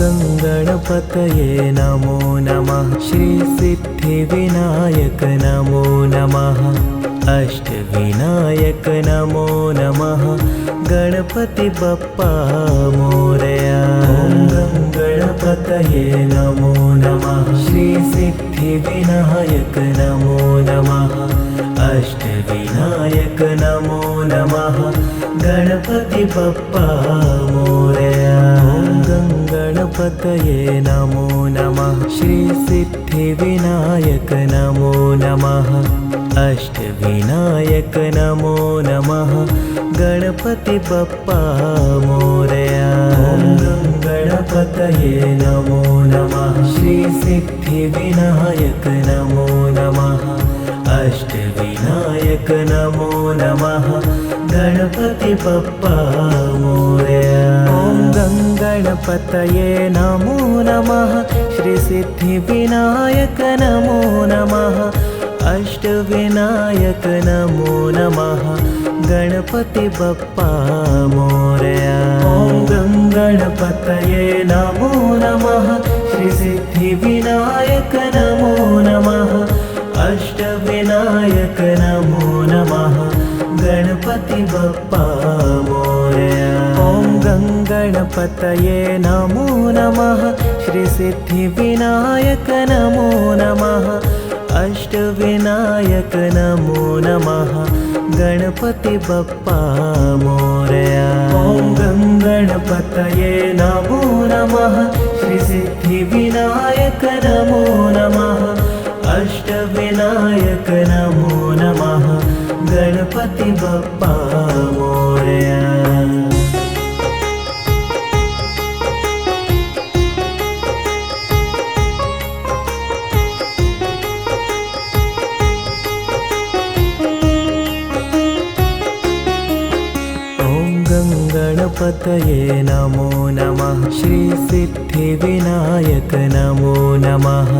गणपतये नमो नमः। श्री सिद्धिविनायक नमो नमः। अष्टविनायक नमो नमः। गणपति बप्पा मोरया। गणपतये नमो नमः। श्री सिद्धिविनायक नमो नमः। अष्टविनायक नमो नमः। गणपति बप्पा मोरया। गणपतये नमो नमः। श्री सिद्धिविनायक नमो नमः। अष्टविनायक नमो नमः। गणपति बप्पा मोरया। गणपतये नमो नमः। श्री सिद्धिविनायक नमो नमः। अष्टविनायक नमो नमः। गणपति बप्पा मोरया। गणपतये नमो नमः। श्री सिद्धिविनायक नमो नमः। अष्टविनायक नमो नमः। गणपति बप्पा मोरया। गणपतये नमो नमः। श्री सिद्धिविनायक नमो नमः। अष्टविनायक नमो नमः। गणपति बप्पा मोरया। गणपतये नमो नमः। श्री सिद्धिविनायक नमो नमः। अष्टविनायक नमो नमः। गणपति बप्पा मोरया। गणपतये नमो नमः। श्री सिद्धिविनायक नमो नमः। अष्टविनायक नमो नमः। गणपति बप्पा मोरया। गणपतये नमो नमः। श्री सिद्धिविनायक नमो नमः।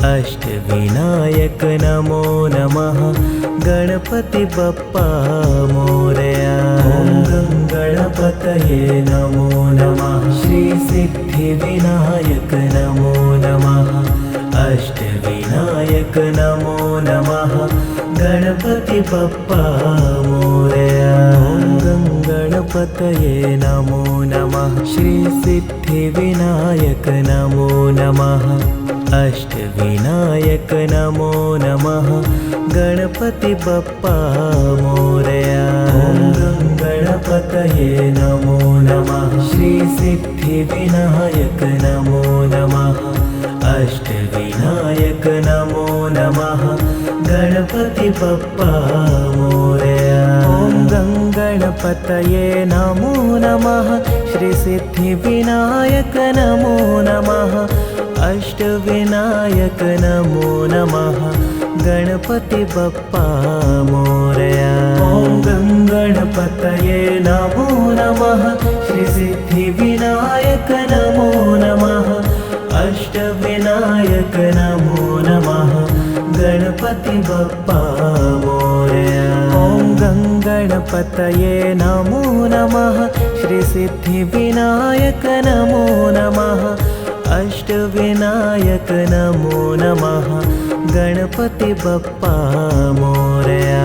अष्टविनायक नमो नमः। गणपति बप्पा मोरया। गणपतये नमो नमः। श्री सिद्धिविनायक नमो नमः। अष्टविनायक नमो नमः। गणपति बप्पा मोरया। गणपतये नमो नमः। श्री सिद्धिविनायक नमो नमः। अष्टविनायक नमो नमः। गणपति बप्पा मोरया। गणपतये नमो नमः। श्री सिद्धिविनायक नमो नमः। अष्टविनायक नमो नमः। गणपति बप्पा मोरया। गणपतये नमो नमः। श्री सिद्धिविनायक नमो नमः। अष्टविनायक नमो नमः। गणपति बप्पा मोरया। गणपतये नमो नमः। श्री सिद्धिविनायक नमो नमः। अष्टविनायक नमो नमः। गणपति बप्पा मोरया। गणपतये नमो नमः। श्री सिद्धिविनायक नमो नमः। अष्टविनायक नमो नमः। गणपति बप्पा मोरया।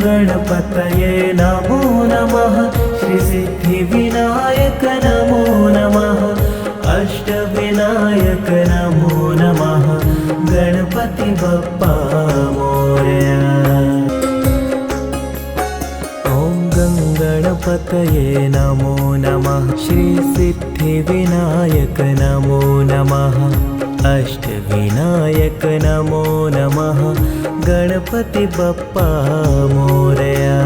गणपतये नमो नमः। श्री सिद्धिविनायक नमो नमः। अष्टविनायक नमो नमः। गणपति बप्पा मोरया। गणपतये नमो नमः। श्री सिद्धिविनायक नमो नमः। अष्टविनायक नमो नमः। गणपति बप्पा मोरया।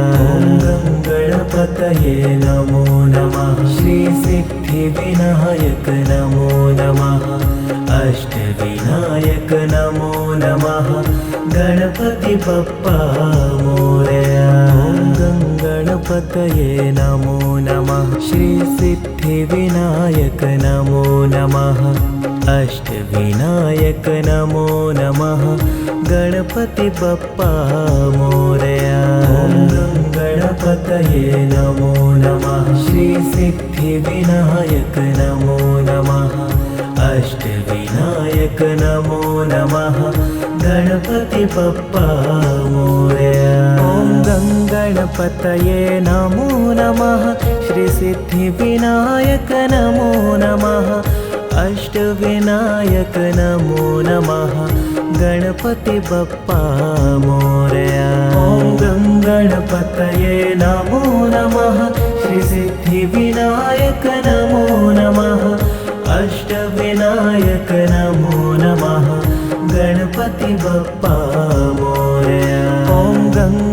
गणपतये नमो नमः। श्री सिद्धिविनायक नमो नमः। अष्टविनायक नमो नमः। गणपति बप्पा मोरया। गणपतये नमो नमः। श्री सिद्धिविनायक नमो नमः। अष्टविनायक नमो नमः। गणपति बप्पा मोरया। गणपतये नमो नमः। श्री श्रीसिद्धिविनायक नमो नमः अष्टविनायक नमो नमः गणपति बप्पा मोरया। ॐ गणपतये नमो नमः श्रीसिद्धिविनायक नमो नमः अष्टविनायक नमो नमः गणपति बप्पा मोरया। ॐ गणपतये नमो नमः श्रीसिद्धिविनायक नमो नमः अष्टविनायक नमो नमः गणपति बप्पा मोरया। ॐ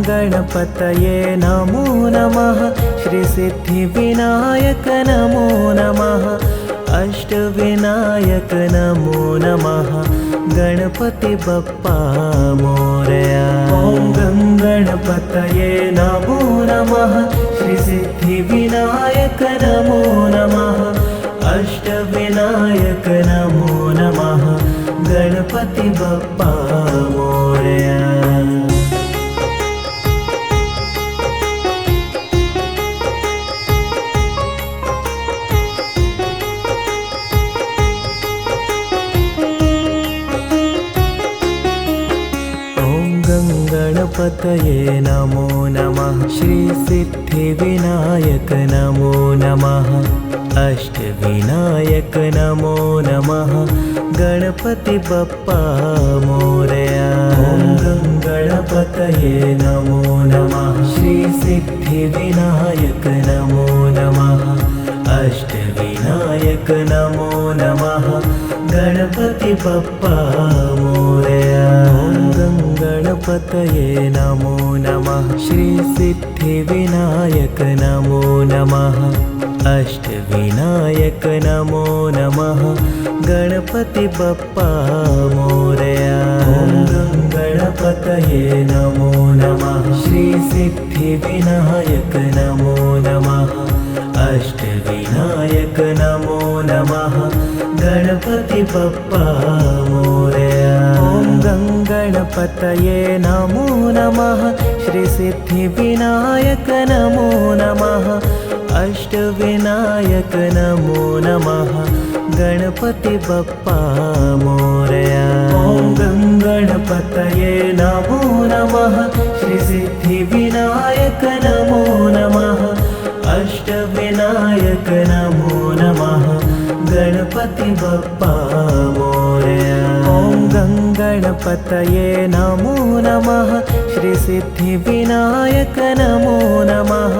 गणपतये नमो नमः श्रीसिद्धिविनायक नमो नमः अष्टविनायक नमो नमः गणपति बप्पा मोरया। ॐ गणपतये नमो नमः श्रीसिद्धिविनायक नमो नमः अष्टविनायक नमो नमः गणपति बप्पा मोरया। गणपतये नमो नमः श्रीसिद्धिविनायक नमो नमः अष्टविनायक नमो नमः गणपति बप्पा मोरया। ॐ गणपतये नमो नमः श्रीसिद्धिविनायक नमो नमः अष्टविनायक नमो नमः गणपति बप्पा मोरया। ॐ गणपतये नमो नमः श्रीसिद्धिविनायक नमो नमः अष्टविनायक नमो नमः गणपति बप्पा मोरया। ॐ गणपतये नमो नमः श्रीसिद्धिविनायक नमो नमः अष्टविनायक नमो नमः गणपति बप्पा मोरया। ॐ गणपतये नमो नमः श्रीसिद्धिविनायक नमो नमः अष्टविनायक नमो नमः गणपति बप्पा मोरया। ॐ गणपतये नमो नमः श्रीसिद्धिविनायक नमो नमः अष्टविनायक नमो नमः गणपति बप्पा मोरया। ॐ गणपतये नमो नमः श्रीसिद्धिविनायक नमो नमः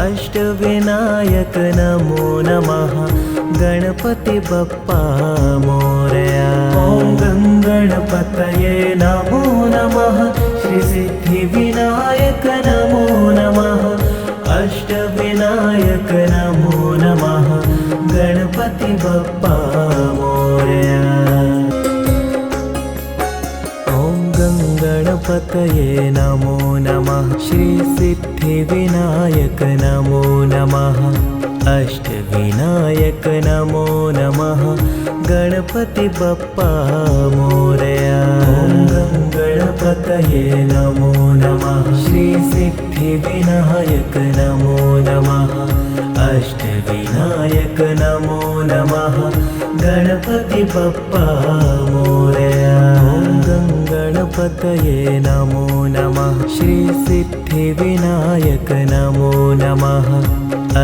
अष्टविनायक नमो नमः गणपति बप्पा मोरया। ॐ गणपतये नमो नमः श्रीसिद्धिविनायक नमो नमः अष्टविनायक नमो नमः गणपति बप्पा मोरया। ॐ गणपतये नमो नमः श्रीसिद्धिविनायक नमो नमः अष्टविनायक नमो नमः गणपति बप्पा मोरया। ॐ गणपतये नमो नमः श्रीसिद्धिविनायक नमो नमः अष्टविनायक नमो नमः गणपति बप्पा मोरया। ॐ गणपतये नमो नमः श्रीसिद्धिविनायक नमो नमः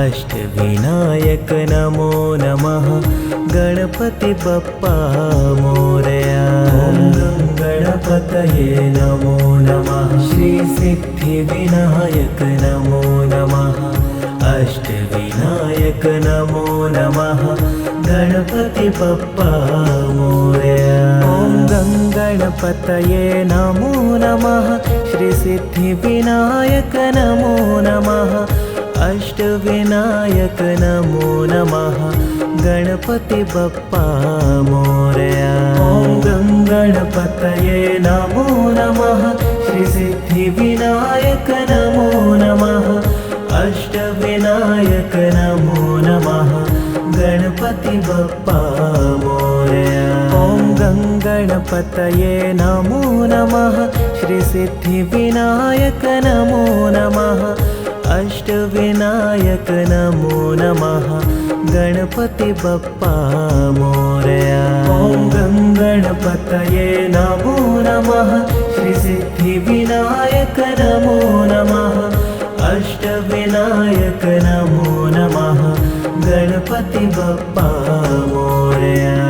अष्टविनायक नमो नमः गणपति बप्पा मोरया। ॐ गणपतये नमो नमः श्रीसिद्धिविनायक नमो नमः अष्टविनायक नमो नमः गणपति बप्पा मोरया। ॐ गणपतये नमो नमः श्रीसिद्धिविनायक नमो नमः अष्टविनायक नमो नमः गणपति बप्पा मोरया। ॐ गणपतये नमो नमः श्रीसिद्धिविनायक नमो नमः अष्टविनायक नमो नमः गणपति बप्पा मोरया। ॐ गणपतये नमो नमः श्रीसिद्धिविनायक नमो नमः अष्टविनायक नमो नमः गणपति बप्पा मोरया। ॐ गणपतये नमो नमः श्री सिद्धिविनायक नमो नमः अष्टविनायक नमो नमः गणपति बप्पा मोरया।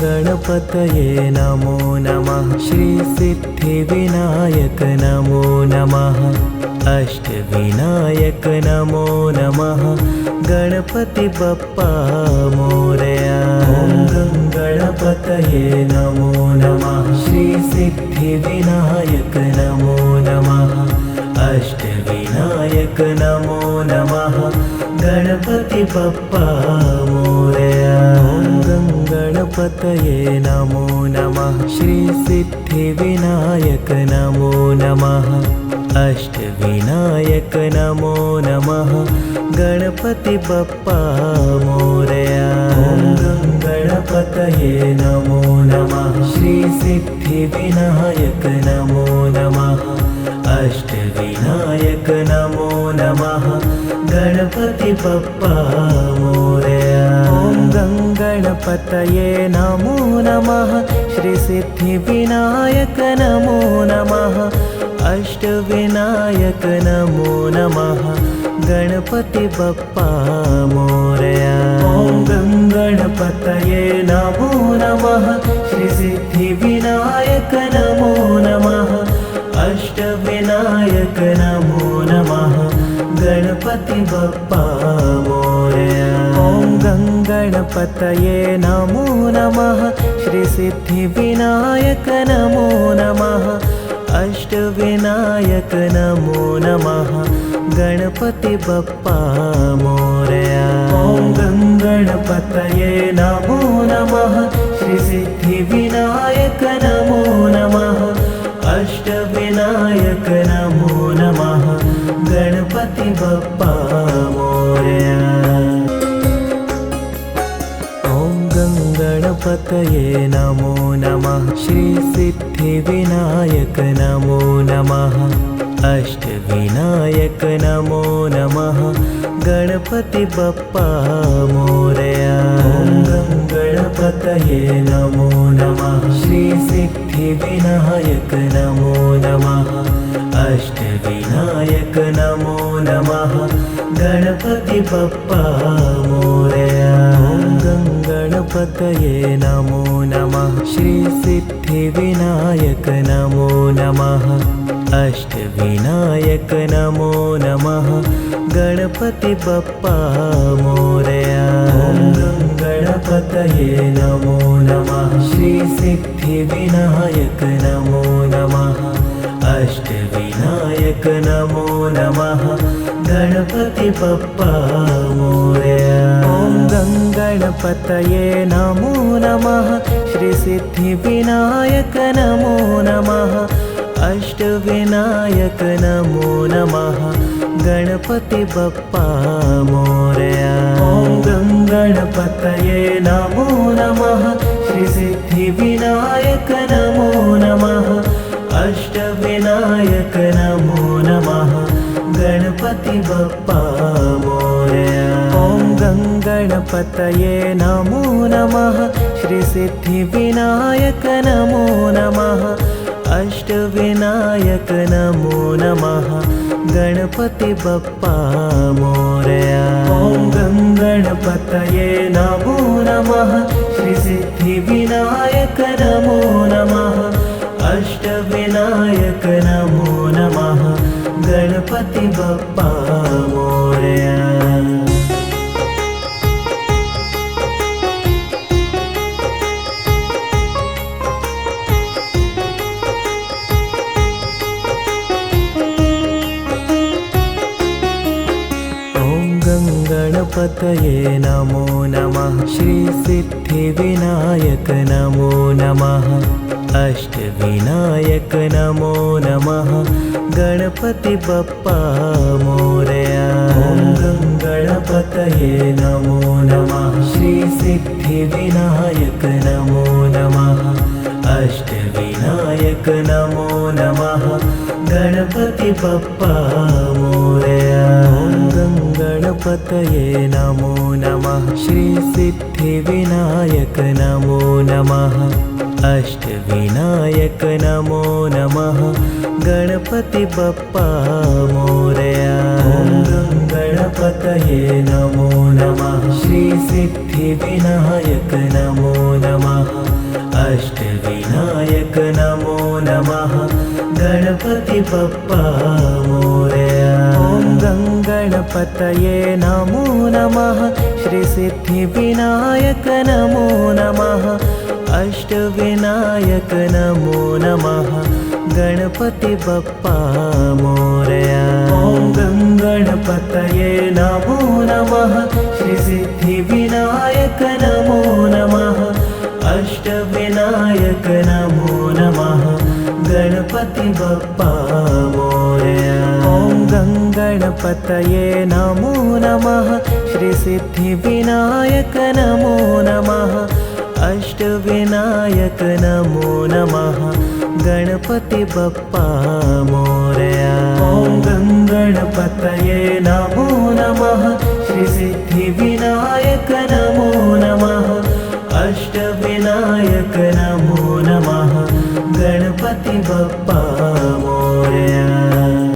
गणपतये नमो नमः श्री सिद्धिविनायक नमो नमः अष्टविनायक नमो नमः गणपति बप्पा मोरया। ॐ गणपतये नमो नमः श्री सिद्धिविनायक नमो नमः अष्टविनायक नमो नमः गणपति बप्पा मोरया। गणपतये नमो नमः श्री सिद्धिविनायक नमो नमः अष्टविनायक नमो नमः गणपति बप्पा मोरया। ॐ गणपतये नमो नमः श्री सिद्धिविनायक नमो नमः अष्टविनायक नमो नमः गणपति बप्पा मोरया। ॐ गणपतये नमो नमः श्री सिद्धिविनायक नमो नमः अष्टविनायक नमो नमः गणपति बप्पा मोरया। ॐ गणपतये नमो नमः श्री सिद्धिविनायक नमो नमः अष्टविनायक नमो नमः गणपति बप्पा मोरया। ॐ गणपतये नमो नमः श्री सिद्धिविनायक नमो नमः अष्टविनायक नमो नमः गणपति बप्पा मोरया। ॐ गणपतये नमो नमः श्री सिद्धिविनायक नमो नमः अष्टविनायक नमो नमः गणपति बप्पा मोरया। ॐ गणपतये नमो नमः श्री सिद्धिविनायक नमो नमः अष्टविनायक नमो नमः गणपति बप्पा मोरया। ॐ गणपतये नमो नमः श्री सिद्धिविनायक नमो नमः अष्टविनायक नमो नमः गणपति बप्पा मोरया। ॐ गणपतये नमो नमः श्री सिद्धिविनायक नमो नमः अष्टविनायक नमो नमः गणपति बप्पा मोरया। ॐ गणपतये नमो नमः श्री सिद्धिविनायक नमो नमः अष्टविनायक नमो नमः गणपति बप्पा मोरया। ॐ गणपतये नमो नमः श्री सिद्धिविनायक नमो नमः अष्टविनायक नमो नमः गणपति बप्पा मोरया। ॐ गणपतये नमो नमः श्री सिद्धिविनायक नमो नमः अष्टविनायक नमो नमः गणपति बप्पा मोरया। ॐ गणपतये नमो नमः श्री सिद्धिविनायक नमो नमः अष्टविनायक नमो नमः गणपति बप्पा मोरया। ॐ गणपतये नमो नमः श्री सिद्धिविनायक नमो नमः अष्टविनायक नमो नमः गणपति बप्पा मोरया। गणपतये नमो नमः श्री सिद्धिविनायक नमो नमः अष्टविनायक नमो नमः गणपति बप्पा मोरया। ॐ गणपतये नमो नमः श्री सिद्धिविनायक नमो नमः अष्टविनायक नमो नमः गणपति बप्पा मोरया। ॐ गणपतये नमो नमः श्री सिद्धिविनायक नमो नमः अष्टविनायक नमो नमः गणपति बप्पा मोरया। ॐ गणपतये नमो नमः श्री सिद्धिविनायक नमो नमः अष्टविनायक नमो नमः गणपति बप्पा मोरया। ॐ गणपतये नमो नमः श्री सिद्धिविनायक नमो नमः अष्टविनायक नमो नमः गणपति बप्पा मोरया। ॐ गणपतये नमो नमः श्री सिद्धिविनायक नमो नमः अष्टविनायक नमो नमः गणपति बप्पा मोरया। ॐ गणपतये नमो नमः श्री सिद्धिविनायक नमो नमः अष्टविनायक नमो नमः गणपति बप्पा मोरया। ॐ गणपतये नमो नमः श्री सिद्धिविनायक